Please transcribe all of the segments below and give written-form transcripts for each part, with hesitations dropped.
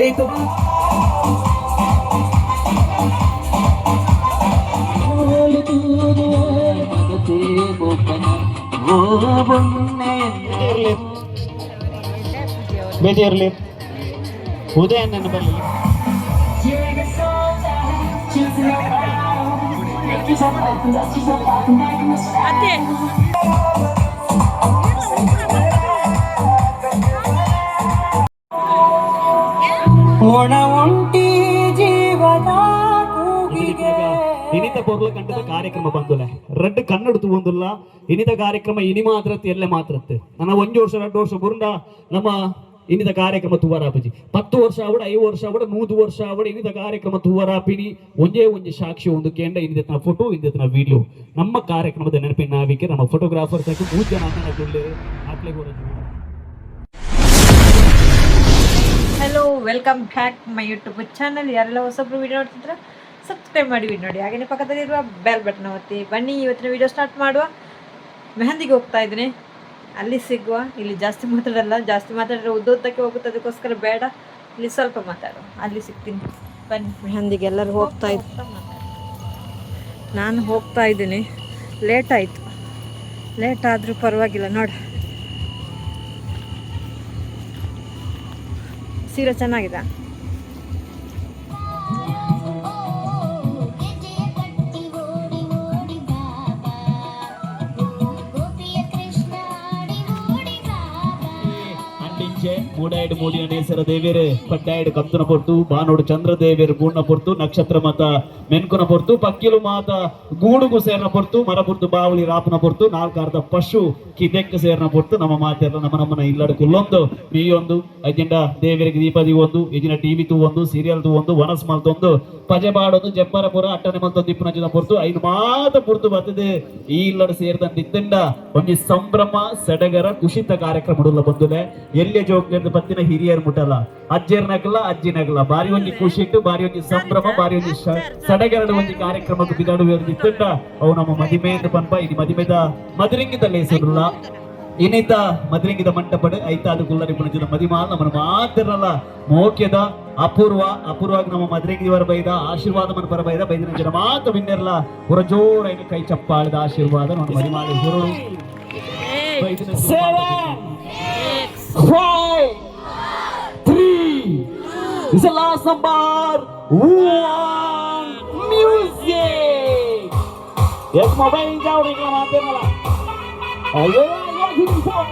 itu ಬೇಜಾರ್ಲಿ ಉದಯ ನನ್ನ ಬರಲಿ ಒಣ ಒಂಟಿ ಜೀವದ ಇನಿತ ಪೊರ್ಲ ಕಂಡದ ಕಾರ್ಯಕ್ರಮ ಬಂದುಲ್ಲ ರೆಡ್ ಕನ್ನಡತು ಬಂದುಲ್ಲ ಇನಿತ ಕಾರ್ಯಕ್ರಮ ಇನಿ ಮಾತ್ರತ್ತೆ ಎಲ್ಲೆ ಮಾತ್ರತ್ತೆ ನನ್ನ 1 ವರ್ಷ 2 ವರ್ಷ ಬುರುಂಡ ನಮ್ಮ ಇನ್ನಿತ ಕಾರ್ಯಕ್ರಮ ತುವರಾಪಜಿ 10 ವರ್ಷ ಆವಡ 5 ವರ್ಷ ಆವಡ 100 ವರ್ಷ ಆವಡ ಇನ್ನಿತ ಕಾರ್ಯಕ್ರಮ ತುವರಾಪಿನಿ ಒಂದೇ ಸಾಕ್ಷಿ ಒಂದು ಕೇಂದ್ರ ಇನ್ನಿತ ಫೋಟೋ ಇನ್ನಿತ ವಿಡಿಯೋ ನಮ್ಮ ಕಾರ್ಯಕ್ರಮದ ನೆನಪಿನ ನಾವಿಕೆ ನಮ್ಮ ಫೋಟೋಗ್ರಾಫರ್ ತಕ್ಕ 3 ಜನ ಹಾಕ್ಲೆ hello welcome back my YouTube channel. ಯಾರೆಲ್ಲ ಹೊಸಬ್ರು ವಿಡಿಯೋ ನೋಡ್ತಿದ್ರೆ ಸಬ್ಸ್ಕ್ರೈಬ್ ಮಾಡಿ ವಿಡಿಯೋ ನೋಡಿ, ಹಾಗೆಯೇ ಪಕ್ಕದಲ್ಲಿರುವ ಬೆಲ್ ಬಟನ್ ಒತ್ತಿ. ಬನ್ನಿ ಇವತ್ತಿನ ವಿಡಿಯೋ ಸ್ಟಾರ್ಟ್ ಮಾಡುವ. ಮೆಹಂದಿಗೆ ಹೋಗ್ತಾ ಇದ್ದೀನಿ, ಅಲ್ಲಿ ಸಿಗುವ. ಇಲ್ಲಿ ಜಾಸ್ತಿ ಮಾತಾಡಿದ್ರೆ ಉದ್ದಕ್ಕೆ ಹೋಗುತ್ತೆ, ಅದಕ್ಕೋಸ್ಕರ ಬೇಡ, ಇಲ್ಲಿ ಸ್ವಲ್ಪ ಮಾತಾಡುವ, ಅಲ್ಲಿ ಸಿಗ್ತೀನಿ. ಬನ್ನಿ ಮೆಹಂದಿಗೆ ಎಲ್ಲರೂ ಹೋಗ್ತಾ ಇದ್ದು, ನಾನು ಹೋಗ್ತಾ ಇದ್ದೀನಿ. ಲೇಟ್ ಆದರೂ ಪರವಾಗಿಲ್ಲ. ನೋಡಿ ಸೀರೆ ಚೆನ್ನಾಗಿದೆ. ಮೂಡಾಯ್ಡು ಮೂಡಿನ ನೇಸರ ದೇವೇರು ಪಡ್ಡಾಯ್ಡು ಕಂತುನ ಪೊರ್ತು ಬಾನೋಡು ಚಂದ್ರ ದೇವೇರು ಗೂಡ್ನ ಪೊರ್ತು ನಕ್ಷತ್ರ ಮಾತ ಮೆನ್ಕುನ ಪೊರ್ತು ಪಕ್ಕಿಲು ಮಾತ ಗೂಡುಗು ಸೇರ್ನ ಪೊರ್ತು ಮರ ಪೊರ್ತು ಬಾವಳಿ ರಾಪನ ಪೊರ್ತು ನಾಲ್ಕಾರ್ಧ ಪಶು ಕಿದೆಕ್ಕ ಸೇರ್ನ ಪೊರ್ತು ನಮ್ಮ ಮಾತೆಲ್ಲ ನಮ್ಮನ ಇಲ್ಲಡು ಕುಲ್ಲೊಂದು ಮೀಯೊಂದು ಅಜೆಂಡ ದೇವರಿಗೆ ದೀಪದಿ ಒಂದು ಇಜಿನ ಟಿವಿ ತೂ ಒಂದು ಸೀರಿಯಲ್ ತೂ ಒಂದು ವನಸ್ ಮಲ್ತೊಂದು ಪಜೆ ಬಾಡೊಂದು ಜಬ್ಬರಪುರ ಅಟ್ಟನೆ ಮಲ್ತೊಂದು ಇಪ್ಪನ ಪೊರ್ತು ಐದು ಮಾತ ಪೊರ್ತು ಬರ್ತದೆ ಈ ಇಲ್ಲಡು ಸೇರಿದಂತಿದ್ದಂಡ ಒಂದು ಸಂಭ್ರಮ ಸಡಗರ ಕುಶಿತ ಕಾರ್ಯಕ್ರಮ ಬಂದುಲೆ ಎಲ್ಲೇ ಜೋಗ್ಲಿ ಪತ್ತಿನ ಹಿರಿಯರ್ ಮುಟ್ಟಲ್ಲ ಅಜ್ಜೇರ್ನಾಗಲ್ಲ ಅಜ್ಜಿನಾಗಲ್ಲ ಬಾರಿ ಒಂದು ಖುಷಿ ಇಟ್ಟು ಬಾರಿ ಒಂದು ಸಂಭ್ರಮ ಬಾರಿ ಒಂದು ಸಡಗರದ ಒಂದು ಕಾರ್ಯಕ್ರಮಕ್ಕೆ ಬಿಗಾಡುವಂಡ ಅವು ನಮ್ಮ ಮದಿಮೆಯಿಂದ ಪನ್ಪ ಇದು ಮದಿಮೆದ ಮದುರಿಂಗಿದಲ್ಲಿ ಹೆಸರುಲ್ಲ ಇನ್ನಿತ ಮದುರಿಂಗಿದ ಮಂಟಪಡು ಐತಾದ ಕುಲ್ಲರಿ ಪುಣಜಿನ ಮದಿಮಾಲ್ ನಮ್ಮನ್ನು ಮಾತಿರಲ್ಲ ಮೋಕ್ಯದ ಅಪೂರ್ವಾಗಿ ನಮ್ಮ ಮದುರಿಂಗಿವರ ಬೈದ ಆಶೀರ್ವಾದ ಮನ ಪರ ಬೈದಿನ ಜನ ಮಾತು ಬಿನ್ನೆರಲ್ಲ ಹೊರಜೋರ ಕೈ ಚಪ್ಪಾಳಿದ ಆಶೀರ್ವಾದ ನಮ್ಮ ಮದಿಮಾಲಿ ಹೊರಡು 5, 3 is the last number 1 music. Yes, mobile jauh ring mati malah. Ayo, 1, 2, 3, 4.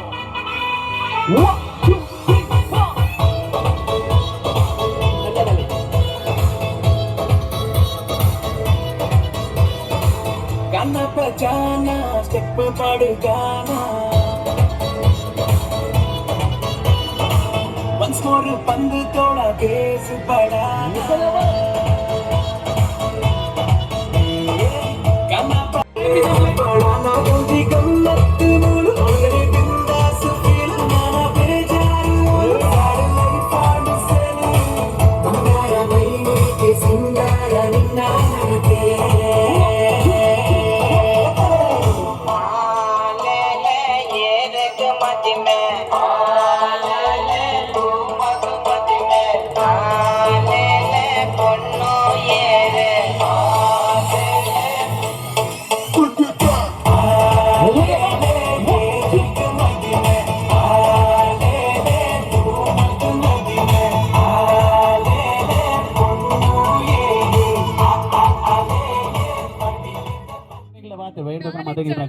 Karena pejana step pada gana. Once more पंद तोड़ा केस पड़ा कमा पड़ा ना उनकी गम्मत मूल और बिंदास फील माना बेजार और सारे लई पाड से हमारा नहीं के सिंगारा निन्ना के ले ले ये रग मत में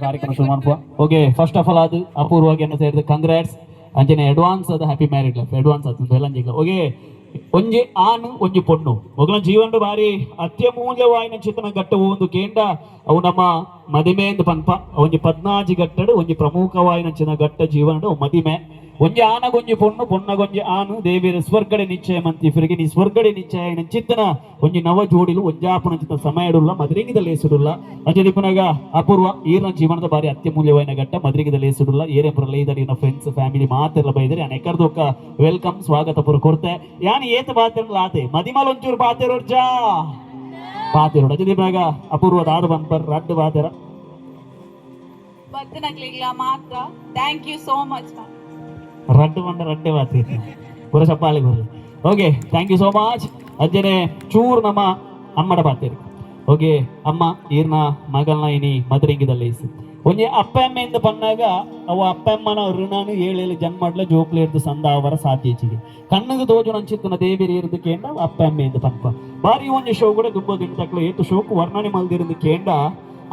ಕಾರ್ಯಕ್ರಮ ಶುರು ಮಾಡುವ. ಓಕೆ, ಫಸ್ಟ್ ಆಫ್ ಆಲ್ ಅದು ಅಪೂರ್ವವಾಗಿ ಅನ್ನ ಸೇರಿದ ಕಂಗ್ರಾಟ್ಸ್ ಅಂಜನೆ ಅಡ್ವಾನ್ಸ್ ಅದು ಹ್ಯಾಪಿ ಮ್ಯಾರಿಡ್ ಲೈಫ್ ಅಡ್ವಾನ್ಸ್ ಅದು ಬೆಲ್ಲಂಜಿಗ. ಓಕೆ, ಒಂಜಿ ಆನು ಒಂಜಿ ಪೊಣ್ಣು ಮೊಗಲ ಜೀವನ ಬಾರಿ ಅತ್ಯಮೂಲ್ಯವಾಯಿನ ಚಿತ್ರನ ಗಟ್ಟವು ಒಂದು ಕೇಂದ್ರ ಅವು ನಮ್ಮ ಮದಿಮೆ ಎಂದು ಪನ್ಪ ಒಂಜಿ 14 ಗಟ್ಟಡು ಒಂಜಿ ಪ್ರಮುಖವಾಯಿನ ಚಿನ್ನ ಗಟ್ಟ ಜೀವನ ಮದಿಮೆ. ಒಂಜಿ ಆನಗೊಂಜಿ ಪೊಣ್ಣಗೊಂಜಿ ಆನು ದೇವಿರ ಸ್ವರ್ಗಡೆ ನಿಶ್ಚಯ ಮಂತಿಫರಿಗೆ ನೀ ಸ್ವರ್ಗಡೆ ನಿಶ್ಚಯ ಚಿತ್ತನ ಒಂಜಿ ನವ ಜೋಡಿಲು ಒಂಜಾಪನ ಚಿತ್ತ ಸಮಯಡುಲ್ಲ ಮದ್ರಿಂಗಿದಲ್ಲಿ ಹೆಸರುಲ್ಲ ಅಜದಿಪುನಾಗ ಅಪೂರ್ವ ಈರ್ನ ಜೀವನದ ಬಾರಿ ಅತ್ಯಮೂಲ್ಯವಾಯಿನ ಘಟ್ಟ ಮದ್ರಿಂಗಿದಲ್ಲಿ ಹೆಸರುಲ್ಲ ಏರೆಪುರಲ್ಲ ಇದರಿ ಫ್ರೆಂಡ್ಸ್ ಫ್ಯಾಮಿಲಿ ಮಾತೆಲ್ಲ ಬೈದರೆ ನಾನು ಎಕರ್ದೊಕ್ಕ ವೆಲ್ಕಮ್ ಸ್ವಾಗತ ಪುರ ಕೊಡ್ತೆ ಯಾನ್ ಏತ ಬಾತಿರಲ್ಲ ಆತೆ ಮದಿಮಲ್ ಒಂಚೂರು ಬಾತಿರೋರ್ಜಾ ಬಾತಿರೋಡು ಅಜದಿಪುನಾಗ ಅಪೂರ್ವದ ಆಡು ಬಂಪರ್ ರಡ್ಡು ಬಾತಿರ ಬತ್ತನಗ್ಲಿಗ್ಲ ಮಾತ್ರ ಥ್ಯಾಂಕ್ ಯು ಸೋ ಮಚ್ ರಡ್ಡು ಬಂಡ ರಡ್ಡೆ ಬಾತಿ ಪುರ ಚಪ್ಪಾಳಿ ಬರ್ಲಿ. Okay thank you so much ಅಂಜನೆ ಚೂರು ನಮ್ಮ ಅಮ್ಮಡ ಪಾತೇರು ಓಕೆ ಅಮ್ಮ ಈರ್ನ ಮಗಳನ್ನ ಇನಿ ಮದರಿಂಗಿದಲ್ಲಿ ಒಂಜಿ ಅಪ್ಪ ಅಮ್ಮೆಯಿಂದ ಬಂದಾಗ ಅವ ಅಪ್ಪ ಅಮ್ಮನ ಋಣನು ಏಳೇಳು ಜನ್ಮಡ್ಲೆ ಜೋಕ್ಲೆ ಇರ್ದು ಸಂದ ಅವರ ಸಾಧ್ಯಚಿಗೆ ಕಣ್ಣಿಗೆ ತೋಜು ನಂಚಿತ್ತನ ದೇವಿರಿ ಇருந்து ಕೇಂಡ ಅಪ್ಪ ಅಮ್ಮೆಯಿಂದ ಪಂಪ ಬಾರಿ ಒಂಜಿ ಶೋ ಕೂಡ ದುಬ್ಬ ಗಿಂಟಕ್ಲು ಏತು ಶೋಕು ವರ್ಣನೆ ಮಲ್ದಿருந்து ಕೇಂಡ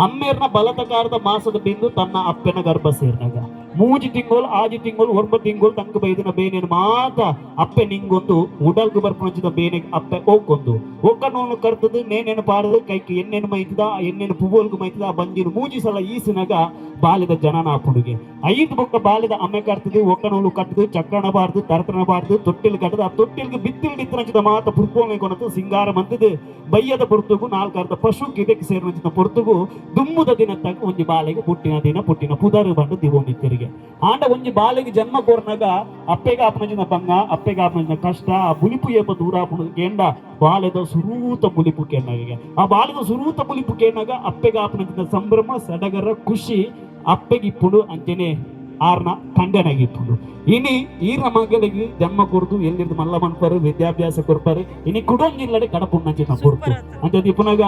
ಅಮ್ಮೇರ್ನ ಬಲತಕಾರದ ಮಾಸದ ಬಿಂದು ತನ್ನ ಅಪ್ಪನ ಗರ್ಭ ಸೇರ್ನಾಗ 3 ತಿಂಗಳು 6 ತಿಂಗಳು 9 ತಿಂಗಳು ತಂಕ ಬೈದಿನ ಬೇನೇನು ಮಾತ ಅಪ್ಪೆ ನಿಂಗೊಂದು ಉಡಲ್ಗು ಬರ್ಪುಣಚಿದ ಬೇನೆ ಅಪ್ಪೆ ಹೋಗೊಂದು ಒಕ್ಕನೋನು ಕರ್ತದು ನೇನೇನು ಪಾಡದು ಕೈకి ಎನ್ನೇನು ಮೈತದ ಎನ್ನೇನು ಪುಬೋಲ್ಗು ಮೈತದ ಆ ಬಂಜಿನ 3 ಸಲ ಈಸಿನಾಗ ಬಾಲಿದ ಜನನ ಪುಡುಗೆ 5 ಬೊಕ್ಕ ಬಾಲಿದ ಅಮ್ಮೆ ಕರ್ತದು ಒಕ್ಕನೋಲು ಕಟ್ಟದು ಚಕ್ಕಣ ಬಾರ್ದು ತರತನ ಬಾರ್ದು ತೊಟ್ಟಿಲ್ ಕಟ್ಟದು ಆ ತೊಟ್ಟಿಲ್ಗೆ ಬಿತ್ತಿಲ್ ನಿತ್ರಚಿದ ಮಾತ ಪುರ್ಪೋಮೆ ಕೊನತು ಸಿಂಗಾರ ಮಂತದು ಬಯ್ಯದ ಪೊರ್ತುಗು 4 ಅರ್ಧ ಪಶು ಗಿಡಕ್ಕೆ ಸೇರಿನ ಪೊರ್ತುಗು ದುಮ್ಮುದ ದಿನ ತಕ್ಕ ಒಂಜಿ ಬಾಲೆಗೆ ಪುಟ್ಟಿನ ಪುದರು ಬಂದು ದಿವೋನಿತ್ತರಿಗೆ ಆಂಡ ಒಂಜಿ ಬಾಲೆಗೆ ಜನ್ಮ ಕೋರ್ನಾಗ ಅಪ್ಪೆಗೆ ಆಪನಜಿನ ಬಂಗ ಅಪ್ಪೆಗೆ ಆಪನಜಿನ ಕಷ್ಟ ಆ ಬುಲಿಪು ಏಪ ದೂರ ಆಪನ ಕೇಂಡ ಬಾಲೆದ ಸುರೂತ ಬುಲಿಪು ಕೇನಾಗ ಆ ಬಾಲೆದ ಸುರೂತ ಬುಲಿಪು ಕೇನಾಗ ಅಪ್ಪೆಗೆ ಆಪನಜಿನ ಸಂಭ್ರಮ ಸಡಗರ ಖುಷಿ ಅಪ್ಪೆಗೆ ಇಪ್ಪುಡು ಅಂಚನೆ ಆರ್ನ ಕಂಡನಾಗಿಪ್ಪುಡು ಇನಿ ಈರ್ನ ಮಗಳಿಗೆ ಜನ್ಮ ಕೊಡ್ದು ಎಲ್ಲಿರ್ದು ಮಲ್ಲ ಮನ್ಪರು ವಿದ್ಯಾಭ್ಯಾಸ ಕೊಡ್ಪಾರು ಇನಿ ಕುಡೊಂಜಿಲ್ಲಡೆ ಕಡಪುಣ್ಣಂಚಿನ ಕೊಡ್ತು ಅಂತ ದಿಪ್ಪನಾಗ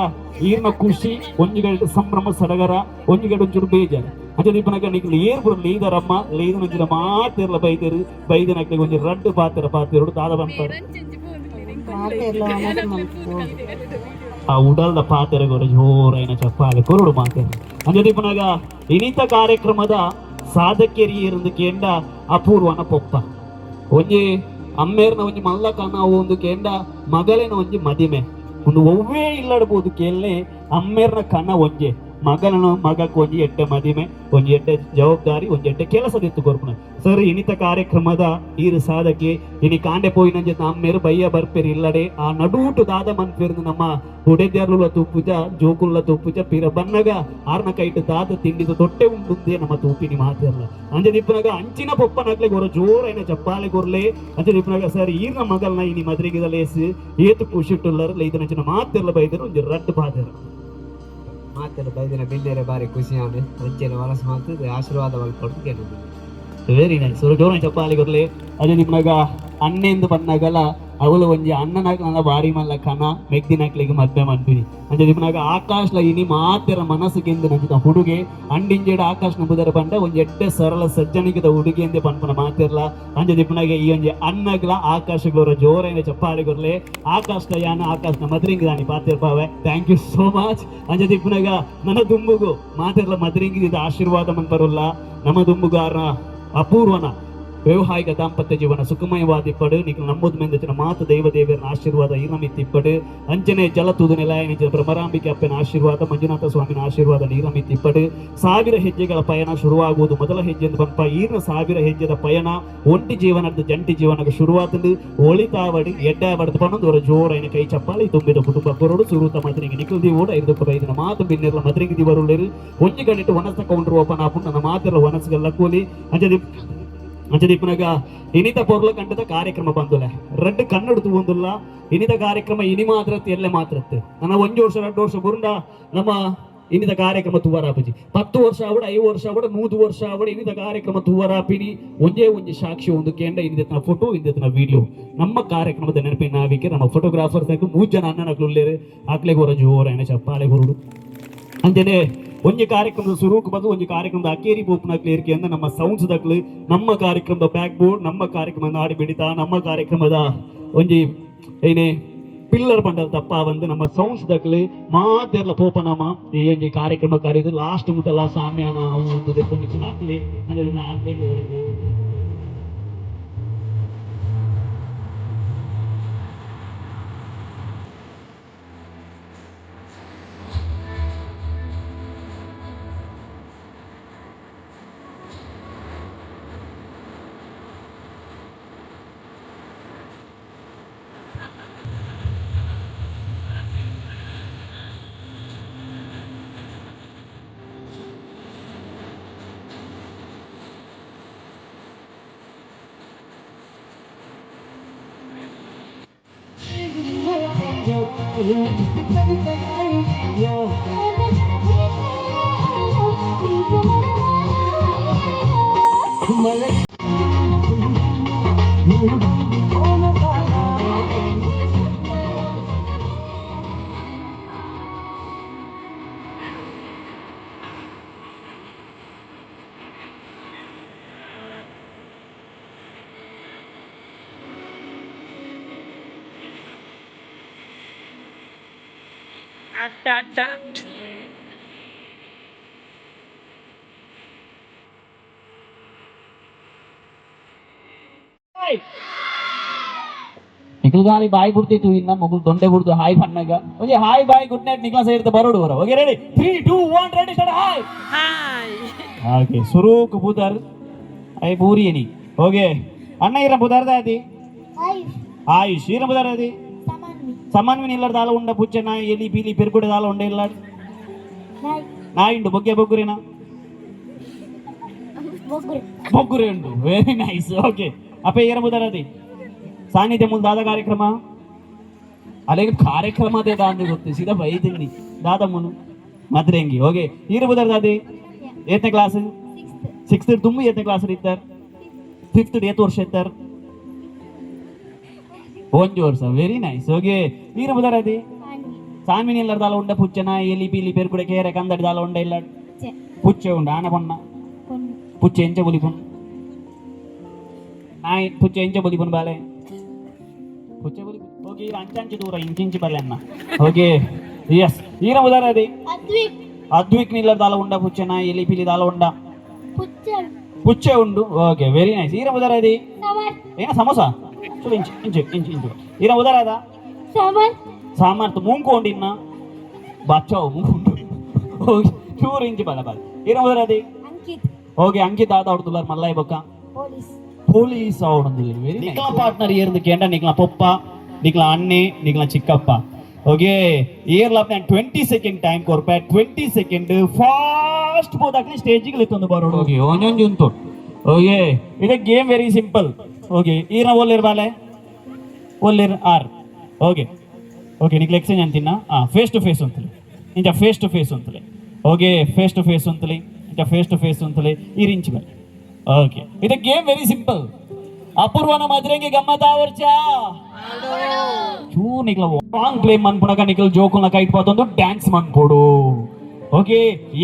ಈರ್ನ ಖುಷಿ ಒಂಜಿಗಡೆ ಸಂಭ್ರಮ ಸಡಗರ ಒಂಜಿಗಡೆ ಒಂಚೂರು ಬೇಜಾರು ಅಂತ ದಿಪ್ಪನಾಗ ನಿಕ್ಲು ಏರ್ ಬಿಡು ಲೀದರಮ್ಮ ಲೀದ ನಂಜಿನ ಮಾತಿರ್ಲ ಬೈದೇರು ಬೈದನಕ್ಕೆ ಒಂಜಿ ರಡ್ಡು ಪಾತಿರೋಡು ದಾದ ಬಂತಾರೆ ಆ ಉಡಲ್ದ ಪಾತೆರಗೋರು ಜೋರೈನ ಚಪ್ಪಾಲೆ ಕೊರಡು ಮಾತೇರು ಅಂತ ದಿಪ್ಪನಾಗ ಇನಿತ ಕಾರ್ಯಕ್ರಮದ ಸಾಧಕೇರಿ ಇருந்து ಕೇಂಡ ಅಪೂರ್ವನ ಪೊಪ್ಪ ಒಂಜಿ ಅಮ್ಮೇರ್ನ ಒಂಜಿ ಮಲ್ಲಕ ನಾವು ಒಂದು ಕೇಂಡ ಮಗಳೇನ ಒಂಜಿ ಮದಿಮೆ ಒಂದು ಒವ್ವೇ ಇಲ್ಲಡ್ಬೋದು ಕೇಳಲೆ ಅಮ್ಮೇರ್ನ ಕಣ ಒಂಜೆ ಮಗನನು ಮಗಕ್ಕೆ ಒಂಜಿ ಎಡ್ಡೆ ಮದಿಮೆ ಒಂಜಿ ಎಡ್ಡೆ ಜವಾಬ್ದಾರಿ ಒಂಜಿ ಎಡ್ಡೆ ಕೆಲಸದಿತ್ತು ಕೊರ್ಪುನ ಸರ್ ಇನಿತ ಕಾರ್ಯಕ್ರಮದ ಈರು ಸಾಧಕ್ಕೆ ಇನಿ ಕಾಂಡೆ ಪೋಯಿನಂಜೆ ಅಮ್ಮೇರು ಬಯ್ಯ ಬರ್ಪೇರಿ ಇಲ್ಲಡೆ ಆ ನಡೂಟು ದಾದ ಮನ್ಪೇರ್ದು ನಮ್ಮ ಹುಡೆದ್ಯಾರ್ಲ ತೂಪುಜ ಜೋಕುಲ್ಲ ತೂಪುಜ ಪಿರ ಬನ್ನಗ ಆರ್ನ ಕೈಟ್ ದಾದ ತಿಂಡಿದ ತೊಟ್ಟೆ ಉಂಡುಂದೇ ನಮ್ಮ ತೂಪಿನಿ ಮಾತಿರ್ಲ ಅಂಜೆ ದಿಪ್ಪನಾಗ ಅಂಚಿನ ಪೊಪ್ಪನಾಗ್ಲೆ ಗೊರ ಜೋರೈನ ಚಪ್ಪಾಲೆ ಗೊರ್ಲೆ ಅಂಜೆ ದಿಪ್ಪನಾಗ ಸರ್ ಈರ್ನ ಮಗಲ್ನ ಇನಿ ಮದ್ರಿಗಿದ ಲೇಸು ಏತು ಖುಷಿಟ್ಟುಲ್ಲರು ಲೈದನಂಚಿನ ಮಾತಿರ್ಲ ಬೈದರು ಒಂಜಿ ರಡ್ಡು ಬಾದರು ಮಾತೆಲ್ಲ ಬೈದಿನ ಬಿಲ್ಲೇರೆ ಬಾರಿ ಖುಷಿ ಆನೆ ಅಂಚೆನ ವಲಸ ಮಾತು ಆಶೀರ್ವಾದ ಕೊಡ್ತು ಕೇಳಿದ್ವಿ ವೆರಿ ನೈಸ್ ಜೋರ ಚಪ್ಪಾಲಿ ಕೊರ್ಲೆ ಅದೇ ನಿಮ್ನಾಗ ಅಣ್ಣೆಂದು ಬಂದಾಗಲ್ಲ ಅವಳು ಒಂಜಿ ಅಣ್ಣನಾಗ ಬಾರಿ ಮಲ್ಲ ಕನ ಮೆಗ್ದಿನಾಕ್ಲಿಗೆ ಮದ್ವೆ ಮಾಡ್ತೀವಿ ಅಂದ್ರೆ ನಿಮ್ನಾಗ ಆಕಾಶ್ಲ ಇನಿ ಮಾತೆರ ಮನಸ್ಸಿಗೆಂದು ನಂಚಿದ ಹುಡುಗೆ ಅಂಡಿಂಜೆಡ ಆಕಾಶ್ನ ಬುದರ ಬಂಡ ಒಂಜಿ ಎಡ್ಡೆ ಸರಳ ಸಜ್ಜನಿಗಿದ ಹುಡುಗಿ ಎಂದೇ ಪನ್ಪನ ಮಾತಿರ್ಲ ಅಂಜೆ ದಿಪ್ಪನಾಗ ಈ ಒಂಜಿ ಅಣ್ಣಗ್ಲ ಆಕಾಶಗೋರ ಜೋರೈನ ಚಪ್ಪಾಳಿ ಕೊರ್ಲೆ ಆಕಾಶ್ನ ಯಾನ ಆಕಾಶ್ನ ಮದ್ರಿಂಗ್ ದಾನಿ ಪಾತಿರ್ಪಾವೆ ಥ್ಯಾಂಕ್ ಯು ಸೋ ಮಚ್ ಅಂಜೆ ದಿಪ್ಪನಾಗ ನನ್ನ ದುಂಬುಗು ಮಾತಿರ್ಲ ಮದ್ರಿಂಗಿದ ಆಶೀರ್ವಾದ ಮನ್ಪರುಲ್ಲ ನಮ್ಮ ದುಂಬುಗಾರ ಅಪೂರ್ವನ ವೈವಾಹಿಕ ದಾಂಪತ್ಯ ಜೀವನ ಸುಖಮಯವಾದಿಪ್ಪಡು ನೀನು ನಮ್ಮದು ಮೆಂದಿನ ಮಾತು ದೇವದೇವರನ ಆಶೀರ್ವಾದ ಈರಮಿತ್ತಿಪ್ಪಡು ಅಂಚನೆ ಜಲತೂದು ನೆಲಾಯನಿಂದ ಭ್ರಮರಾಂಬಿಕೆ ಅಪ್ಪನ ಆಶೀರ್ವಾದ ಮಂಜುನಾಥ ಸ್ವಾಮಿನ ಆಶೀರ್ವಾದ ನೀರಮಿತ್ತಿಪ್ಪಡು 1000 ಹೆಜ್ಜೆಗಳ ಪಯಣ ಶುರುವಾಗುವುದು ಮೊದಲ ಹೆಜ್ಜೆ ಎಂದು ಬಂಪ ಈರ್ನ 1000 ಹೆಜ್ಜೆದ ಪಯಣ ಒಂಟಿ ಜೀವನದ ಜಂಟಿ ಜೀವನಕ್ಕೆ ಶುರುವಾತಂದು ಒಳಿತಾವಡಿ ಎಡ್ಡಾವಡ್ದು ಬಂದು ಅವರ ಜೋರೈನ ಕೈ ಚಪ್ಪಾಳಿ ತುಂಬಿದ ಕುಟುಂಬ ಕೊರಡು ಸುರೂತ ಮದ್ರಿಗೆ ನಿಖಲ್ದಿ ಓಡ 5 ಮಾತು ಬಿನ್ನಿರ್ಲ ಮದ್ರಿಗೆ ಬರುಳ್ಳೇರು ಒಂಜಿ ಗಂಟೆ ಒಣಸ ಕೌಂಟ್ರು ಓಪನ್ ಆಪು ನನ್ನ ಮಾತಿರ ಒಣಸಗಲ್ಲ ಕೂಲಿ ಅಂಚದಿಪ್ಪನಾಗ ಇನಿತ ಪೊರ್ಲ ಕಂಡದ ಕಾರ್ಯಕ್ರಮ ಬಂದುಲೆ ರಡ್ಡು ಕನ್ನಡದು ಒಂದುಲ್ಲ ಇನಿತ ಕಾರ್ಯಕ್ರಮ ಇನಿ ಮಾತ್ರತ್ತೆ ಎಲ್ಲೆ ಮಾತ್ರತ್ತೆ ನನ್ನ 1 ವರ್ಷ 2 ವರ್ಷ ಬುರುಂಡ ನಮ್ಮ ಇನಿತ ಕಾರ್ಯಕ್ರಮ ತುವರಾಪಜಿ 10 ವರ್ಷ ಆವಡ 5 ವರ್ಷ ಆವಡ 100 ವರ್ಷ ಆವಡ ಇನಿತ ಕಾರ್ಯಕ್ರಮ ತುವರಾಪಿನಿ ಒಂಜಿ ಸಾಕ್ಷಿ ಒಂದು ಕೇಂದ್ರ ಇಂದಿನ ಫೋಟೋ ಇಂದಿನ ವಿಡಿಯೋ ನಮ್ಮ ಕಾರ್ಯಕ್ರಮದ ನೆನಪಿನ ನಾವಿಕೆ ನಮ್ಮ ಫೋಟೋಗ್ರಾಫರ್ಸ್ 3 ಜನ ಅಣ್ಣನಕ್ಲು ಉಳ್ಳೇರು ಆಕ್ಲೆ ಗೊರ ಜೋರೈನ ಚಪ್ಪಾಳೆ ಬರುಡು ಅಂಜನೆ ಒಂಜಿ ಕಾರ್ಯಕ್ರಮದ ಸುರೂಕ್ ಬಂದು ಒಂಜಿ ಕಾರ್ಯಕ್ರಮದ ಅಕೇರಿ ಪೋಪುನಕ್ಲೆ ಇರ್ಕೆ ಅಂದ ನಮ್ಮ ಸೌಂಡ್ಸ್ ದಕ್ಲು ನಮ್ಮ ಕಾರ್ಯಕ್ರಮದ ಬ್ಯಾಕ್ ಬೋರ್ಡ್ ನಮ್ಮ ಕಾರ್ಯಕ್ರಮದ ನಾಡಿ ಬಿಡಿತ ನಮ್ಮ ಕಾರ್ಯಕ್ರಮದ ಒಂಜಿ ಏನೇ ಪಿಲ್ಲರ್ ಬಂಡಲ್ ತಪ್ಪ ಬಂದು ನಮ್ಮ ಸೌಂಡ್ಸ್ ದಕ್ಲು ಮಾತೆರ್ಲ ಪೋಪನಮ್ಮ ಈ ಒಂಜಿ ಕಾರ್ಯಕ್ರಮ ಕರೆದು ಲಾಸ್ಟ್ ಮುಟ್ಟಲ್ಲ ಸಾಮ್ಯಾನ ಒಂದು ದೆಪ್ಪೊಂದು ಹಾಕ್ಲಿ ಅಂದ್ರೆ ನಿಖಲ್ ಗಾಲಿ ಬಾಯಿ ಬಿಡ್ತಿತ್ತು ಇನ್ನ ಮಗು ದೊಂಡೆ ಬಿಡ್ದು ಹಾಯ್ ಬಣ್ಣಗ okay hi bye good night ನಿಖಲ ಸೇರಿದ ಬರೋಡು ಬರ okay ready 3 2 1 ready start hi okay ಸುರೂಕ್ ಬುದರ್ ಐ ಬೂರಿ ಏನಿ ಓಕೆ ಅಣ್ಣ ಇರ ಬುದರ್ ದಾದಿ ಆಯುಷ್ ಇರ ಬುದರ್ ದಾದಿ ಸಮಾನ್ವಿನ ಇಲ್ಲದ ದಾಲ ಉಂಡ ಪುಚ್ಚನ ಎಲಿ ಬೀಲಿ ಪೆರ್ಗುಡೆ ದಾಲ ಉಂಡ ಇಲ್ಲ ನಾಯಿಂಡು ಬೊಗ್ಗೆ ಬೊಗ್ಗುರೇನಾ ಬೊಗ್ಗುರೆ ಉಂಟು ವೆರಿ ನೈಸ್ ಓಕೆ ಅಪ್ಪ ಇರ ಬುದರ್ ದಾದಿ ಸಾನ್ನಿಧ್ಯ ಮುಂದೆ ದಾದ ಕಾರ್ಯಕ್ರಮ ಅಲ್ಲಿಗೆ ಕಾರ್ಯಕ್ರಮ ಅದೇ ದಾಂದಿ ಗೊತ್ತು ಸೀದಾ ಬೈದಿನಿ ದಾದಮ್ಮನು ಮದ್ರೆಂಗಿ ಹೋಗಿ ಇರ್ಬೋದಾರ ದಾದಿ ಏತನೇ ಕ್ಲಾಸ್ 6th ತುಂಬ ಏತನೇ ಕ್ಲಾಸ್ ಇರ್ತಾರೆ 5th ಏತ್ ವರ್ಷ ಇರ್ತಾರೆ 1 ವರ್ಷ ವೆರಿ ನೈಸ್ ಹೋಗಿ ಇರ್ಬೋದಾರ ದಾದಿ ಸಾನ್ವಿನಿ ಎಲ್ಲರ ದಾಲ ಉಂಡ ಪುಚ್ಚನ ಎಲಿ ಪೀಲಿ ಪೇರ್ಕುಡೆ ಕೇರೆ ಕಂದಡಿ ದಾಲ ಉಂಡ ಇಲ್ಲ ಪುಚ್ಚೆ ಉಂಡ ಆನ ಬಣ್ಣ ಪುಚ್ಚೆ ಎಂಚ ಬುಲಿಪುಣ್ ನಾಯಿ ಪುಚ್ಚೆ ಎಂಚ ಬುಲಿಪುಣ್ ಬಾಲೆ ಹೋಗಿ ಅಂಚಂಚು ದೂರ ಇಂಚಿಂಚು ಬರಲಿ ಅನ್ನ ಹೋಗಿ ಎಸ್ ಈರ ಉದಾರ ಅದಿ ಅದ್ವಿಕ್ ನಿಲ್ಲರ್ ದಾಲ ಉಂಡ ಪುಚ್ಚನ ಎಲಿ ಪಿಲಿ ದಾಲ ಉಂಡ ಪುಚ್ಚೆ ಉಂಡು ಓಕೆ ವೆರಿ ನೈಸ್ ಈರ ಉದಾರ ಅದಿ ಏನ ಸಮೋಸ ಚೂರು ಇಂಚು ಇಂಚು ಇಂಚು ಇಂಚು ಈರ ಉದಾರ ಅದ ಸಾಮರ್ಥ್ಯ ಮುಂಕು ಉಂಡಿನ್ನ ಬಚ್ಚಾವು ಮುಂಕು ಹೋಗಿ ಚೂರು ಇಂಚು ಬಲ ಬಲ ಈರ ಉದಾರ ಅದಿ ಹೋಗಿ ಅಂಕಿತ್ ಆದ ಅವ್ರದ್ದು ಮಲ್ಲಾಯಿ ಬೊಕ್ಕ போலீஸ் ஆவணும் வெரி நிக்கலா பார்ட்னர் இருந்து கேண்டா நிக்கலா பொப்பா நிக்கலா அண்ணே நிக்கலா சிக்கப்பா ஓகே இயர்ல அப்ப 20 ಸೆಕೆಂಡ್ ಟೈಮ್ ಕೊರ್ಪೆ 20 ಸೆಕೆಂಡ್ ಫಾಸ್ಟ್ ಬೋದಾಗ್ಲಿ ಸ್ಟೇಜ್ ಗೆ ಲೆತ್ತೊಂದು ಬರೋಡು ಓಕೆ ಒಂಜೊಂಜು ಉಂಟು ಓಕೆ ಇದು ಗೇಮ್ ವೆರಿ ಸಿಂಪಲ್ ಓಕೆ ಈರ ಓಲ್ಲಿರ್ ಬಾಲೆ ಓಲ್ಲಿರ್ ಆರ್ ಓಕೆ ಓಕೆ ನಿಕ್ಲ ಎಕ್ಸ್ಚೇಂಜ್ ಅಂತಿನ ಫೇಸ್ ಟು ಫೇಸ್ ಅಂತಲಿ ಇಂಜ ಫೇಸ್ ಟು ಫೇಸ್ ಅಂತಲಿ ಓಕೆ ಫೇಸ್ ಟು ಫೇಸ್ ಅಂತಲಿ ಇಂಜ ಫೇಸ್ ಟು ಫೇಸ್ ಅಂತಲಿ ಈ ರಿಂಚ್ ಮೇಲೆ ಓಕೆ ಇದು ಗೇಮ್ ವೆರಿ ಸಿಂಪಲ್ ಅಪೂರ್ವನ ಮದ್ರೆಂಗೆ ಗಮ್ಮತ್ ಆವರ್ಚಾ ಚೂ ನಿಕ್ಲ song play ಮನ್ಪುಣಕ ನಿಕ್ಲ ಜೋಕುಲ್ನ kite ಪಾತೊಂದು dance ಮನ್ಪೋಡು okay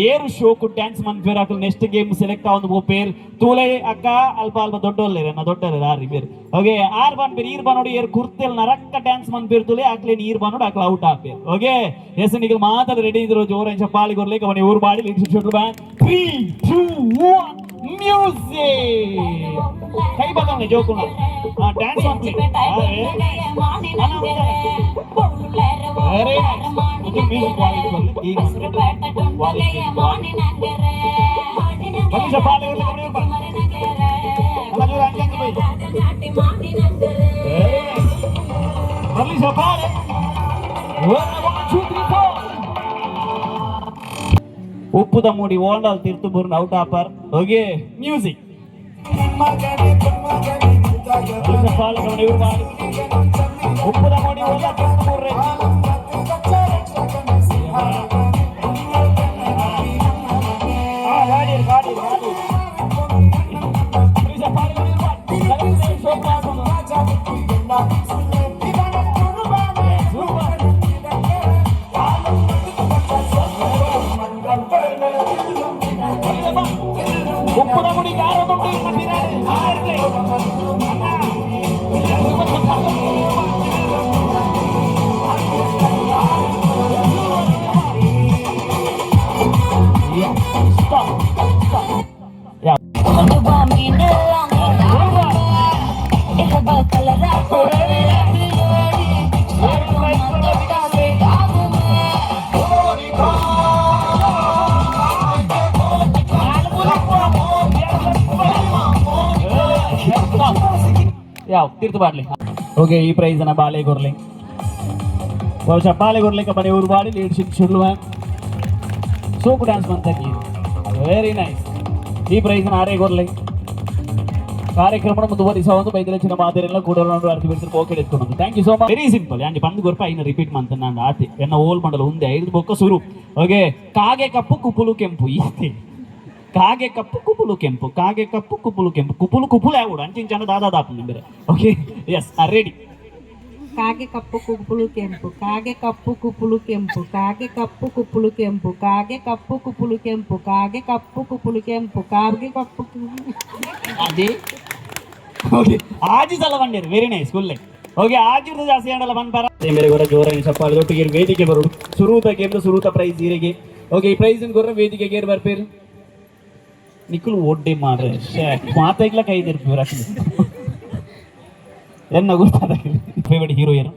ಏರು ಶೋಕು ಡ್ಯಾನ್ಸ್ ಮನ್ಪೇರ್ ಅಕ್ಲ ನೆಕ್ಸ್ಟ್ ಗೇಮ್ ಸೆಲೆಕ್ಟ್ ಆವೊಂದು ಬೋ ಪೇರ್ ತೂಲೆ ಅಕ್ಕ ಅಲ್ಪ ಅಲ್ಪ ದೊಡ್ಡೋಲ್ಲೇರೆ ನಾ ದೊಡ್ಡರೆ ಆರಿ ಬೇರೆ ಓಕೆ ಆರ್ ಬನ್ಪೇರ್ ಈರ್ ಬನ್ನೋಡು ಏರ್ ಕುರ್ತೆಲ್ ನರಕ್ಕ ಡ್ಯಾನ್ಸ್ ಮನ್ಪೇರ್ ತೂಲೆ ಅಕ್ಲೇನ್ ಈರ್ ಬನ್ನೋಡು ಅಕ್ಲ ಔಟ್ ಆಪೇರ್ ಓಕೆ ಎಸ್ ನಿಕ್ಲ ಮಾತಾಡ ರೆಡಿ ಇದ್ರು ಜೋರ ಚಪ್ಪಾಳಿ ಕೊರ್ಲಿಕ್ಕೆ ಅವನಿ ಊರ್ ಬಾಡಿ ಲೀಡರ್ಶಿಪ್ ಶುರು ಬ್ಯಾನ್ 3 2 1 ಮ್ಯೂಸಿಕ್ ಕೈ ಬಗಲ್ನೆ ಜೋಕುನ ಡ್ಯಾನ್ಸ್ ಮಾಡ್ಲಿ ಅರೆ ಇದು ಮ್ಯೂಸಿಕ್ ಕ್ವಾಲಿಟಿ ಬರ್ಲಿ ಈಗ ಕ್ವಾಲಿಟಿ ಬನ್ನಿ ಚಪ್ಪಾಳಿ ಕೊರ್ಲಿಕ್ಕೆ ಅಲ್ಲ ಜೋರ ಅಂಜಂಗೆ ಬೈ ಬನ್ನಿ ಚಪ್ಪಾಳಿ 1 2 3 4 ಉಪ್ಪುದ ಮೂಡಿ ಓಲ್ಡಲ್ ತಿರ್ತುಬುರ್ನ ಔಟ್ ಆಪರ್ ಹೋಗಿ ಮ್ಯೂಸಿಕ್ ಉಪ್ಪುದ ಮೂಡಿ ಓಲ್ಡಲ್ ತಿರ್ತುಬುರ್ರೆ ಉಪ್ಪುದ ಮುಡಿ ಯಾವ ತೀರ್ಥ ಬಾಡ್ಲಿ ಓಕೆ ಈ ಪ್ರೈಸ್ನ ಬಾಳೆ ಕೊರ್ಲಿ ಬಹುಶಃ ಬಾಳೆ ಕೊರ್ಲಿಕ್ಕೆ ಬರೀ ಊರು ಬಾಡಿ ಲೀಡರ್ಶಿಪ್ ಶುರು ಸೂಪರ್ ಡ್ಯಾನ್ಸ್ ಮಾಡ್ತಾರೆ ವೆರಿ ನೈಸ್ ಈ ಪ್ರೈಸ್ನ ಆರೇ ಕೊರ್ಲಿ ಕಾರ್ಯಕ್ರಮ ಮುಂದುವರಿಸುವ ಒಂದು ಬೈದಲಚಿನ ಮಾದರಿಯೆಲ್ಲ ಕೂಡ ಅರ್ಥ ಬಿಡ್ತಾರೆ ಪೋಕೆಟ್ ಎತ್ಕೊಂಡು thank you so much very simple ಅಂಜಿ ಬಂದು ಗೊರ್ಪ ಐನ ರಿಪೀಟ್ ಮಾಡ್ತಾನೆ ನಾನು ಆತಿ ಎನ್ನ ಓಲ್ ಮಾಡಲು ಒಂದೇ 5 ಬೊಕ್ಕ ಶುರು ಓಕೆ ಕಾಗೆ ಕಪ್ಪು ಕುಪುಲು ಕೆಂಪು ಈತೆ ಕಾಗೆ ಕಪ್ಪು ಕುಪುಲು ಕೆಂಪು ಕಾಗೆ ಕಪ್ಪು ಕುಪುಲು ಕೆಂಪು ಕುಪುಲು ಕುಪುಲು ಯಾವುದು ಅಂಚಿಂಚನ ದಾದಾದಾಪು ನಿಂಬರೆ ಓಕೆ ಎಸ್ ರೆಡಿ ಕಾಗೆ ಕಪ್ಪು ಕುಪ್ಪುಲು ಕೆಂಪು ಕಾಗೆ ಕಪ್ಪು ಕುಪ್ಪುಲು ಕೆಂಪು ಕಾಗೆ ಕಪ್ಪು ಕುಪ್ಪುಲು ಕೆಂಪು ಕಾಗೆ ಕಪ್ಪು ಕುಪ್ಪುಲು ಕೆಂಪು ಕಾಗೆ ಕಪ್ಪು ಕುಪ್ಪುಲು ಕೆಂಪು ಕಾಗೆ ಕಪ್ಪು ಅದೇ ಓಕೆ ಆಜಿ ಸಲ ಬಂದಿರು ವೆರಿ ನೈಸ್ ಫುಲ್ ಓಕೆ ಆಗಿರ್ದು ಜಾಸ್ತಿ ಆಡಲ್ಲ ಬಂದ್ಬಾರ ಮೇರೆ ಗೊರ ಜೋರಾಗಿ ಚಪ್ಪಾಳೆ ಒಟ್ಟಿಗೆ ವೇದಿಕೆ ಬರೋದು ಸುರೂತ ಗೇಮ್ದು ಸುರೂತ ಪ್ರೈಸ್ ಹೀರೆಗೆ ಓಕೆ ಈ ಪ್ರೈಸ್ ಗೊರ ವೇದಿಕೆಗೆ ಏರ್ ಬರ್ಪೇರು ನಿಖಲು ಒಡ್ಡೆ ಮಾಡ್ರೆ ಮಾತಾಗ್ಲ ಕೈ ತಿರ್ಪೇರು ಅಷ್ಟೇ ಎನ್ನ ಗೊತ್ತಾದ ಫೇವರೇಟ್ ಹೀರೋ ಏನು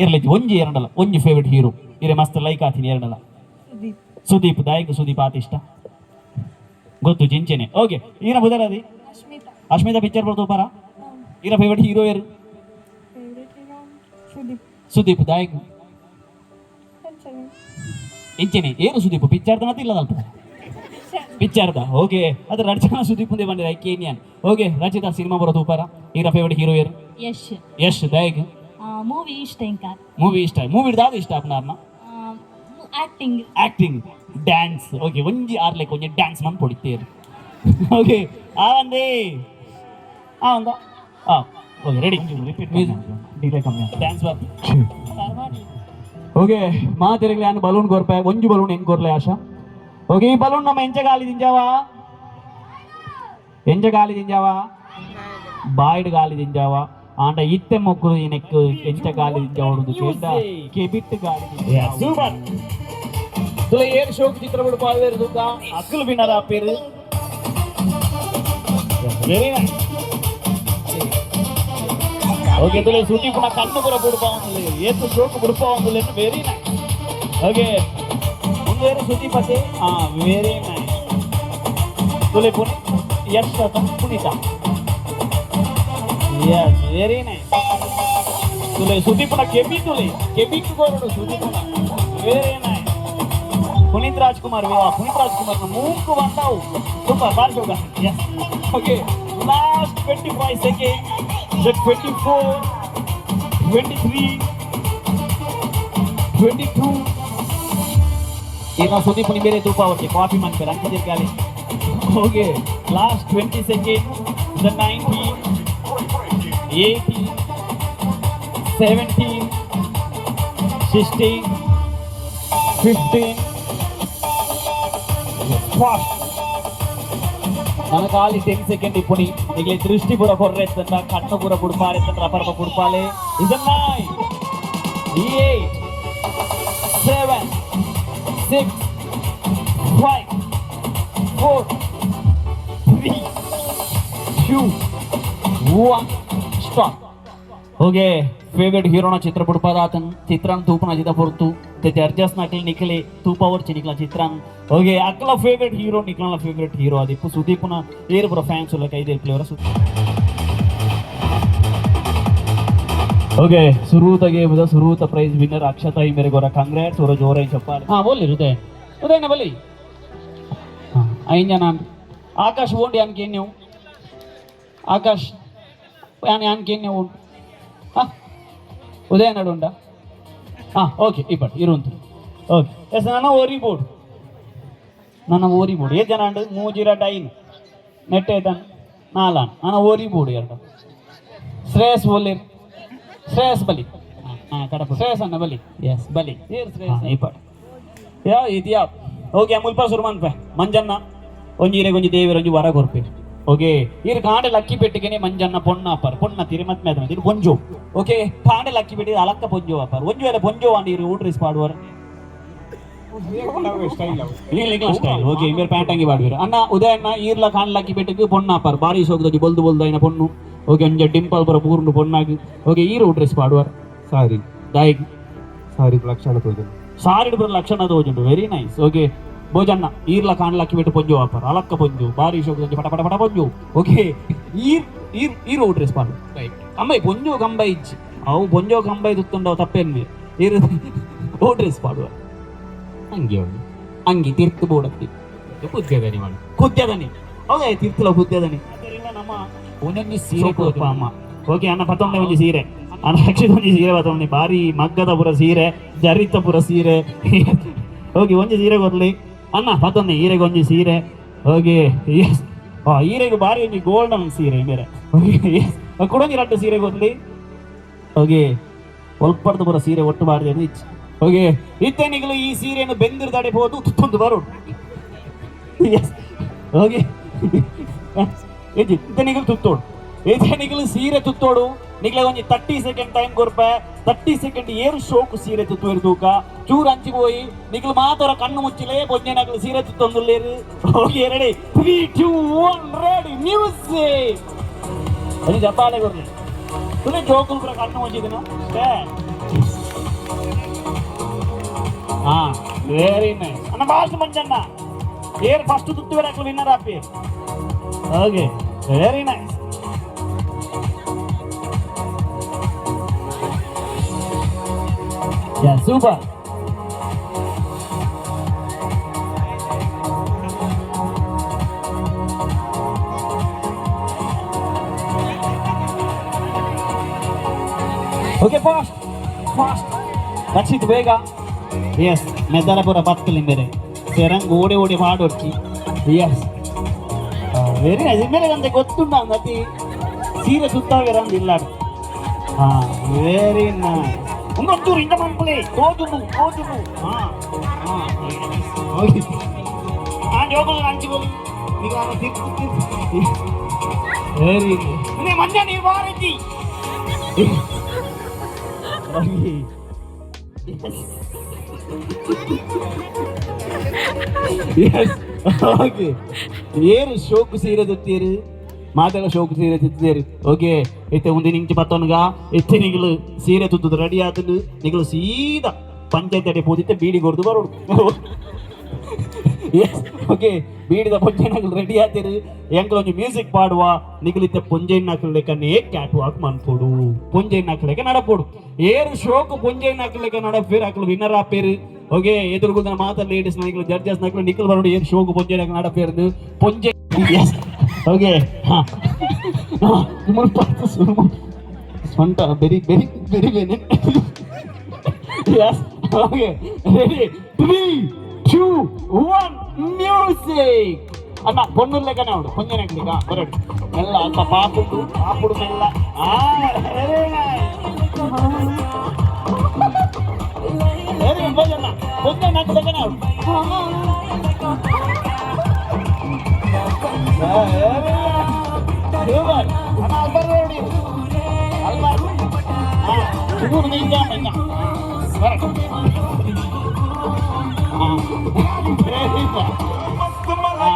ಇರ್ಲಿ ಒಂಜಿ ಎರಡಲ್ಲ ಒಂಜಿ ಫೇವರೇಟ್ ಹೀರೋ ಇರೇ ಮಸ್ತ್ ಲೈಕ್ ಆತೀನಿ ಎರಡಲ್ಲ ಸುದೀಪ್ ದಾಯಿಕ ಸುದೀಪ್ ಆತ ಇಷ್ಟ ಗೊತ್ತು ಜಿಂಚೆನೆ ಓಕೆ ಈನ ಬುಧರದಿ ಅಶ್ಮಿತಾ ಪಿಕ್ಚರ್ ಬರ್ತು ಪರ ಈನ ಫೇವರೇಟ್ ಹೀರೋ ಯಾರು ಸುದೀಪ್ ದಾಯಿಕ ಇಂಚೆನೆ ಏನು ಸುದೀಪ್ ಪಿಕ್ಚರ್ ತನಕ ಇಲ್ಲದಲ್ಪ ಪಿಕ್ಚರ್ದ ಓಕೆ ಅದು ರಚನಾ ಸುದೀಪ್ ಮುಂದೆ ಬಂದಿದೆ ಕೇನಿಯನ್ ಓಕೆ ರಚಿತಾ ಸಿನಿಮಾ ಬರೋದು ಪರ ಈನ ಫೇವರೇಟ್ ಹೀರೋ ಯಾರು ಯಶ್ ದಾಯಿಕ ಮೂವಿ ಇಷ್ಟ ಇಂಕ ಮೂವಿ ಇಷ್ಟ ಮೂವಿ ಯಾವ್ದು ಇಷ್ಟ ಅಪ್ಪನಾರ್ನ ಆಕ್ಟಿಂಗ್ ಆಕ್ಟಿಂಗ್ ಡ್ಯಾನ್ಸ್ ಓಕೆ ಒಂಜಿ ಆರ್ಲೆಕ್ ಒಂಜಿ ಡ್ಯಾನ್ಸ್ ಮನ್ ಪೊಡಿತೇರು ಓಕೆ ಆ ಒಂದೇ ಆ ಒಂದ ಆ ಓಕೆ ರೆಡಿ ರಿಪೀಟ್ ಡಿಲೇ ಕಮ್ಮಿ ಡ್ಯಾನ್ಸ್ ಬರ್ ಓಕೆ ಮಾತಿರಲಿ ನಾನು ಬಲೂನ್ ಕೊರ್ಪೆ ಒಂಜು ಬಲೂನ್ ಹೆಂಗ್ ಕೊರ್ಲೆ ಆಶಾ ಓಕೆ ಈ ಬಲೂನ್ ನಮ್ಮ ಎಂಚ ಗಾಲಿ ದಿಂಜಾವ ಬಾಯ್ಡ್ ಗಾಲಿ ದಿಂಜಾವ ಆಂಡ ಇತ್ತೆ ಮೊಗ್ಗು ಏನಕ್ಕೆ ಎಂಚ ಗಾಲಿ ದಿಂಜಾವಡುದು ಕೇಂದ ಕೆಬಿಟ್ ಗಾಲಿ ಸೂಪರ್ ತುಲ ಏರ್ ಶೋಕ್ ಚಿತ್ರ ಬಿಡ್ಪಾಳ್ವೇರು ದುಃಖ ಅಕ್ಕಲು ಬಿನ್ನರ ಪೇರು ವೆರಿ ನೈಸ್ ಓಕೆ ತುಲೆ ಸುಟಿ ಪುನಃ ಕಣ್ಣು ಪುರ ಬಿಡ್ಪಾವಂದು ಏತು ಶೋಕ್ ಬಿಡ್ಪಾವಂದು ವೆರಿ ನೈಸ್ ಓಕೆ ಮುಂದೇರು ಸುಟಿ ಪತ್ತೆ ವೆರಿ ನೈಸ್ ತುಲೆ ಪುನಃ ಯಶ್ ಪುನೀತ ಯಸ್ ವೆರಿ ನೈಸ್ ತುಲೆ ಸುಟಿ ಪುನಃ ಕೆಬಿಟ್ ಗೋರಡು ಸುಟಿ ಪುನಃ ವೆರಿ ನೈಸ್ ಪುನೀತ್ ರಾಜ್ಕುಮಾರ್ ಮೂಕು ಬಂದವು ಸೂಪರ್ ಬಾರ್ಸೋಗ ಎಸ್ ಓಕೆ ಲಾಸ್ಟ್ 25 ಸೆಕೆಂಡ್ 24 23 22 ಈಗ ಸುದೀಪ್ ಬೇರೆ ತೂಪ ಅವರಿಗೆ ಕಾಫಿ ಮಾಡ್ತಾರೆ ಅಂಕದಿರ್ ಕಾಲಿ ಓಕೆ ಲಾಸ್ಟ್ 20 ಸೆಕೆಂಡ್ 19 18 17 16 15 ನನಗೆ ಖಾಲಿ 10 ಸೆಕೆಂಡ್ ಇಪ್ಪುನಿ ಈಗ ದೃಷ್ಟಿ ಪೂರ ಕೊರ್ರೆ ಎತ್ತಂದ ಕಣ್ಣು ಪೂರ ಬುಡ್ಪಾಲೆ ಎತ್ತಂದ್ರ ಅಪರ್ಪ ಬುಡ್ಪಾಲೆ ಇದನ್ನ 8 7 6 5 4 3 2 1 ಸ್ಟಾಪ್ ಓಕೆ ಫೇವರೇಟ್ ಹೀರೋನ ಚಿತ್ರ ಬಿಡ್ಪಾದ ಆತನ್ ಚಿತ್ರಾನ್ ತೂಪನ ಜಿದ ಪೊರ್ತು ते अर्जस नाकल निकले तूपावरचे निकला चित्रां ओके अकला फेवरेट हीरो निकला फेवरेट हीरो आदि सुदीपನ ಏರ್ ಬರೋ ಫ್ಯಾನ್ಸ್ ಎಲ್ಲ ಕೈ ದೇರ್ ಪ್ಲೇಯರ್ ओके सुरूतगे बदा सुरूत प्राइज विनर अक्षता ही मेरे गोरा कांग्रेट्स और जोर ही चप्पल हां बोल हृदय उदय ना बोली हां आइन जन आकाश वोंड यान के न्यू आकाश यान के न्यू हां उदय नडुंडा ಓಕೆ ಇಪ್ಪಟ್ಟು ಇರುವಂತ ಓಕೆ ಎಸ್ ನನ್ನ ಓರಿ ಬೋರ್ಡ್ ಏ ಜನ ಅಂಡು 309 ನೆಟ್ ಐತಾನ ನಾಲಾನ್ ನನ್ನ ಓರಿ ಬೋರ್ಡ್ ಎರಡು ಶ್ರೇಯಸ್ ಬೋಲಿರ್ ಶ್ರೇಯಸ್ ಬಲಿ ಕಡಪ ಶ್ರೇಯಸ್ ಅನ್ನ ಬಲಿ ಎಸ್ ಬಲಿ ಏರ್ ಶ್ರೇಯಸ್ ಇಪ್ಪಟ್ಟು ಯಾ ಇದ್ಯಾ ಓಕೆ ಮುಲ್ಪ ಸುರ್ಮನ್ ಪೆ ಮಂಜನ್ನ ಒಂಜಿ ದೇವರ ಒಂಜಿ ವರ ಕೊರ್ಪೇರು ಓಕೆ ಇರು ಕಾಂಡೆ ಲಕ್ಕಿ ಪೆಟ್ಟಿಗೆನೆ ಮಂಜನ್ನ ಪೊನ್ನ ತಿರುಮತ್ ಮೇದ ಇದು ಬೊಂಜೋ ಓಕೆ ಕಾಂಡೆ ಲಕ್ಕಿ ಪೆಟ್ಟಿ ಅಲಕ್ಕ ಬೊಂಜೋ ಅಪ್ಪರ್ ಒಂಜು ವೇಳೆ ಬೊಂಜೋ ಅಂಡಿ ಇರು ಊಟ್ರಿಸ್ ಪಾಡುವರ್ ಸ್ಟೈಲ್ ಓಕೆ ಇಮೇರ್ ಪ್ಯಾಂಟ್ ಅಂಗಿ ಪಾಡುವರು ಅಣ್ಣ ಉದಯ ಅಣ್ಣ ಈರ್ಲ ಕಾಂಡೆ ಲಕ್ಕಿ ಪೆಟ್ಟಿಗೆ ಪೊನ್ನ ಅಪ್ಪರ್ ಬಾರಿ ಸೋಗ್ದೊಂಜಿ ಬೊಲ್ದು ಐನ ಪೊನ್ನು ಓಕೆ ಒಂಜ ಡಿಂಪಲ್ ಬರ ಪೂರ್ಣ ಪೊನ್ನಾಗಿ ಓಕೆ ಈರು ಊಟ್ರಿಸ್ ಪಾಡುವರ್ ಸಾರಿ ದಾಯಿಗ್ ಸಾರಿ ಲಕ್ಷಣ ತೋಜುಂಡು ಸಾರಿಡ್ ಬರ ಲಕ್ಷಣ ತೋಜುಂಡು ವೆರಿ ನೈಸ್ ಓಕೆ ಭೋಜನ್ನ ಈರ್ಲ ಕಾಣ್ಲಕ್ಕಿ ಬಿಟ್ಟು ಪೊಂಜು ಆಪರ್ ಅಲಕ್ಕ ಪೊಂಜು ಬಾರಿ ಶೋಕ ಪಟ ಪೊಂಜು ಓಕೆ ಈರ್ ಡ್ರೆಸ್ ಪಾಡು ಕಂಬೈ ಪೊಂಜು ಕಂಬೈ ಇಜ್ಜಿ ಅವು ಪೊಂಜೋ ಕಂಬೈ ತುತ್ತುಂಡವು ತಪ್ಪೇನು ಈರು ಡ್ರೆಸ್ ಪಾಡುವ ಅಂಗಿ ತೀರ್ತು ಬೋಡತ್ತಿ ಕುದ್ಯದನಿ ಹೌದೇ ತೀರ್ಥಲ ಕುದ್ಯದನಿ ಅದರಿಂದ ನಮ್ಮ ಒಂದೊಂದು ಸೀರೆ ಕೊಪ್ಪ ಅಮ್ಮ ಓಕೆ ಅನ್ನ ಪತ್ತೊಂದೆ ಒಂದು ಸೀರೆ ಅನ್ನ ರಕ್ಷಿತ ಒಂದು ಸೀರೆ ಪತ್ತೊಂದು ಬಾರಿ ಮಗ್ಗದ ಪುರ ಸೀರೆ ಜರಿತ ಪುರ ಸೀರೆ ಓಕೆ ಒಂದು ಸೀರೆ ಕೊಡ್ಲಿ ಅನ್ನ ಪತ್ತೊಂದು ಈರೆಗೆ ಒಂದು ಸೀರೆ ಓಕೆ ಎಸ್ ಈರೆಗೆ ಬಾರಿ ಒಂದು ಗೋಲ್ಡನ್ ಸೀರೆ ಬೇರೆ ಓಕೆ ಕೊಡೊಂದು ಎರಡು ಸೀರೆ ಕೊಡ್ಲಿ ಓಕೆ ಒಲ್ಪಡ್ದು ಪುರ ಸೀರೆ ಒಟ್ಟು ಬಾರ್ದು ಇಚ್ಚ ಓಕೆ ಇತ್ತೇನಿಗಳು ಈ ಸೀರೆಯನ್ನು ಬೆಂದಿರು ತಡೆಬಹುದು ತುತ್ತೊಂದು ಬರೋಡು ಎಸ್ ಓಕೆ ಇತ್ತೇನಿಗಳು ತುತ್ತೋಡು ಇತ್ತೇನಿಗಳು ಸೀರೆ ತುತ್ತೋಡು ನಿಕ್ಲೆ ಒಂಜಿ 30 ಸೆಕೆಂಡ್ ಟೈಮ್ ಕೊರ್ಪೆ 30 ಸೆಕೆಂಡ್ ಏರು ಶೋಕು ಸೀರೆ ತುತ್ತುವೆರು ತೂಕ ಚೂರು ಅಂಚಿ ಪೋಯಿ ನಿಕ್ಲು ಮಾತೊರ ಕಣ್ಣು ಮುಚ್ಚಿಲೇ ಬೊಂಜೆನಕ್ಲು ಸೀರೆ ತುತ್ತೊಂದುಲ್ಲೇರು ಹೋಗಿ ರೆಡಿ 3 2 1 ರೆಡಿ ಮ್ಯೂಸಿಕ್ ಅದು ಜಪಾಲೆ ಕೊರ್ಲಿ ತುಲೆ ಜೋಕುಲ್ ಪುರ ಕಣ್ಣು ಮುಚ್ಚಿದಿನ ಹಾ ವೆರಿ ನೈಸ್ ಅಣ್ಣ ಬಾಸ್ ಮಂಜಣ್ಣ ಏರ್ ಫಸ್ಟ್ ತುತ್ತುವೆರಕ್ಲು ವಿನ್ನರ್ ಆಪಿ okay very nice Yeah, super. Okay, fast. That's it, ಬೇಗ. Yes, ಮೆದ್ದಲ ಪೂರ ಬತ್ತಲಿ ಮೇರೆ. ಸೇರಂಗ್ ಓಡಿ ಮಾಡೋರ್ಚಿ. Yes. Very nice. ಇನ್ಮೇಲೆ ನಂಗೆ ಗೊತ್ತುಂಡ ಅಂದತಿ ಸೀರೆ ಸುತ್ತಾವಿರಂದಿಲ್ಲ. ಹಾ ವೆರಿ ನೈಸ್. ಒಂದೊಂದು ಇಂದ ಮಾಡ್ಕೊಳ್ಳಿ ಓದುನು ಜೋಗಲು ಹಂಚಿಬೋದು ಈಗ ವೆರಿ ಮಂಜ ನೀವು ಬಾರಜ್ಜಿ ಏರು ಶೋಕು ಸೀರೆ ತುತ್ತೀರು ಮಾತೆಲ್ಲ ಶೋಕು ಸೀರೆ ತುತ್ತಿದೇರು ಓಕೆ ಇತ್ತೆ ಮುಂದೆ ನಿಂಚೆ ಪತ್ತೊನ್ಗ ಎತ್ತೆ ನಿಗಳು ಸೀರೆ ತುತ್ತದು ರೆಡಿ ಆತನು ನಿಗಳು ಸೀದಾ ಪಂಚಾಯತ್ ಅಡಿ ಪೋದಿತ್ತೆ ಬೀಡಿ ಕೊಡ್ದು ಬರೋಡು ಓಕೆ ಬೀಡಿದ ಪೊಂಜೆನಗಳು ರೆಡಿ ಆತಿರು ಎಂಕಲ್ ಒಂಜಿ ಮ್ಯೂಸಿಕ್ ಪಾಡುವ ನಿಗಲಿತ್ತೆ ಪೊಂಜೆನ್ನಾಕಲ್ ಲೆಕ್ಕನೇ ಕ್ಯಾಟ್ ವಾಕ್ ಮನ್ಪೋಡು ಪೊಂಜೆನ್ನಾಕಲ್ ಲೆಕ್ಕ ನಡಪೋಡು ಏರು ಶೋಕು ಪೊಂಜೆನ್ನಾಕಲ್ ಲೆಕ್ಕ ನಡಪೇರು ಅಕ್ಕಲು ವಿನ್ನರ್ ಆಪೇರು ಓಕೆ ಎದುರುಗುದ ಮಾತ ಲೇಡೀಸ್ ನಕಲು ಜಡ್ಜಸ್ ನಕಲು ನಿಕಲ್ ಬರೋಡು ಏರು ಶೋಕು ಪೊಂಜೆನಾಕಲ್ ನಡಪೇರು ಪೊಂಜೆ ಓಕೆ ಹಾ ಸ್ವಂತ ಬೆರಿ ಬೇನೆ ಓಕೆ ರೆಡಿ 3 2 1 ಮ್ಯೂಸಿಕ್ ಅಣ್ಣ పొన్నుల లెక్కనే ఆడు కొంచెం బరడు మెల్ల అంత పాపుడు మెల్ల కొంచెం నాకు లెక్కనే ఆడు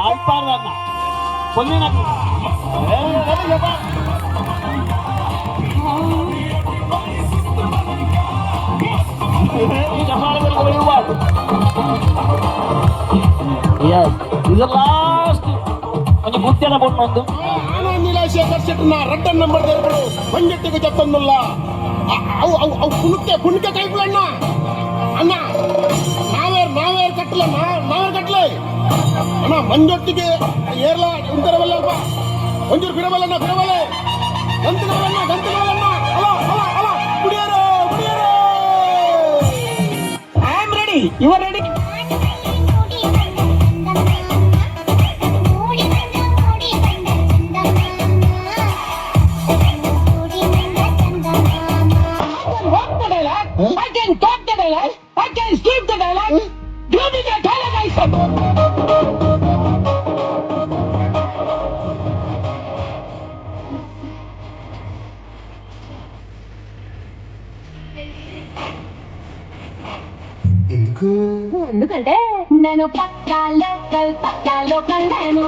ಆಯ್ತಾರಣ್ಣ ಕೊಲ್ಲಿನ ಇದು ಲಾಸ್ಟ್ కొంచెం గుర్తెల పొన్నొందు నీలశేఖర్ శెట్టి నా రెడ్ నంబర్ దగ్గర పంజెట్టుకు చెప్తుందిల్లా అవు పుణికే టైపులు అన్నా నావేరు కట్టలే నావేరు కట్టలే అన్నా మంజొట్టికి ఏర్లా ఇంతర వెళ్ళాలి కొంచెం పిరవలే గంతులన్నా అలా కుడియారు I'm ready your ready I can talk the dialogue, I can speak the dialogue, give me the dialogue I said. ఎందుకంటే నేను పక్కా లోకల్ నేను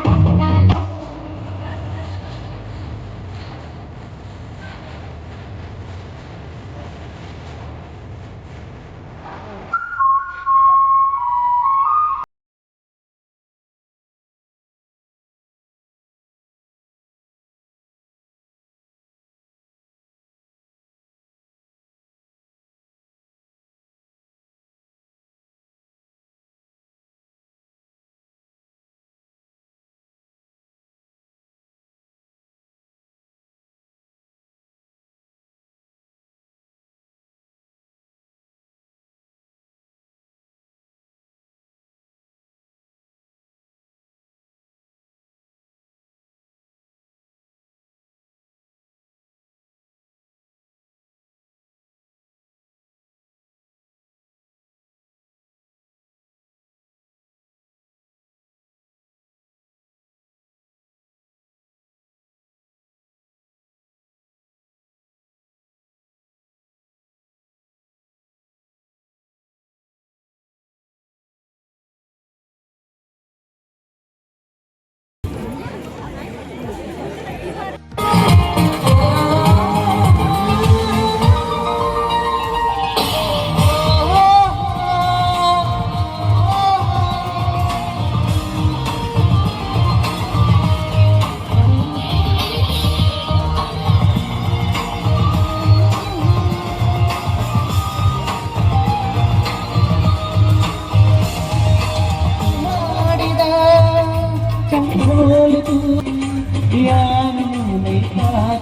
ಯಾನು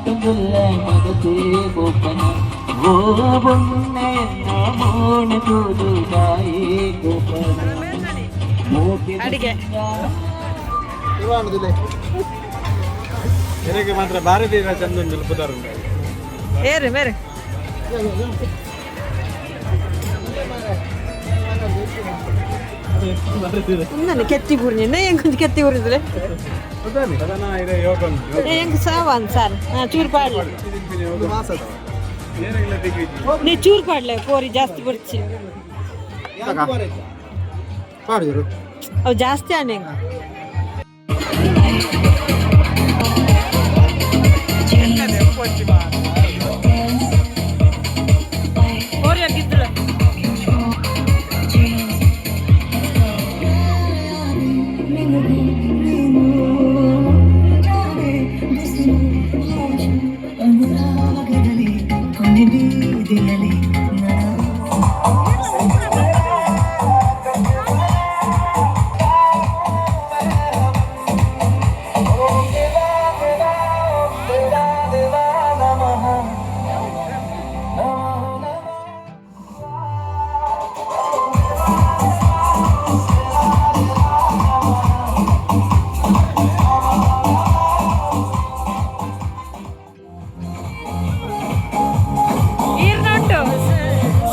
ತುಂಗುಲ್ಲ ಮಗತೆ ಗೋಪನ ಓ ಬೊನ್ನೆನ್ನ ಮೋಣ ತೋದು ಬಾಯಿ ಗೋಪನ ಅಡಿಗೆ ನನಗೆ ಮಾತ್ರ ಭಾರತೀಯ ಚಂದನ್ ನಿಲ್ಪುತ್ತಾರೆ ಏರಿ ಮೇರೆ ఉందండి కెత్తి గురించి ఎంకొంచెం కెత్తి గురించి ఎంక సావాన్ సార్ చూరుపాడు నీ చూరుపాడలే కోరి ಜಾಸ್ತಿ ಬರ್ಚಿ ಅವು ಜಾಸ್ತಿ ಆನೆ ಕೋರಿ ಆಗಿದ್ರಲ್ಲ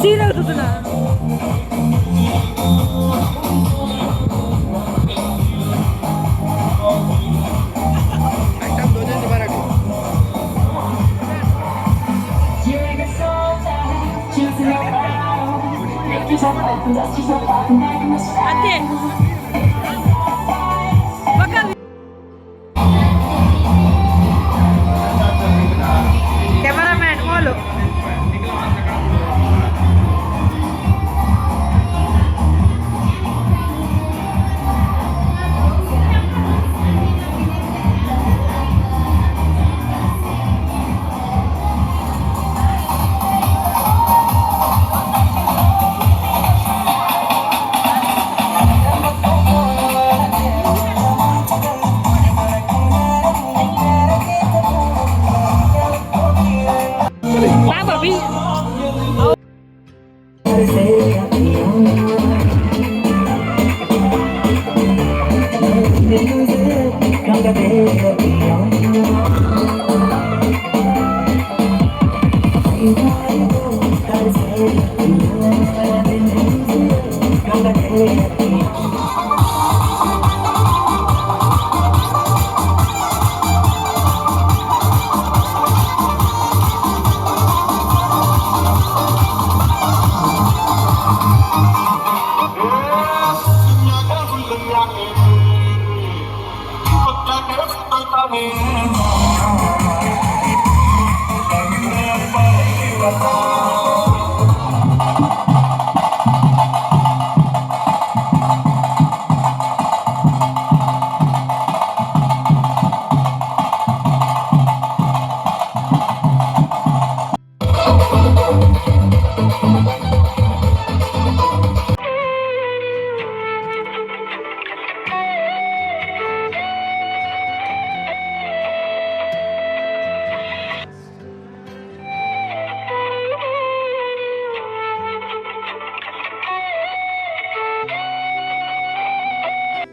ಸೀರೆ ಉತ್ತುನ ಅಂತೆ ಕ್ಯಾಮರಾಮ್ಯಾನ್ ಮೋಲು Thank you.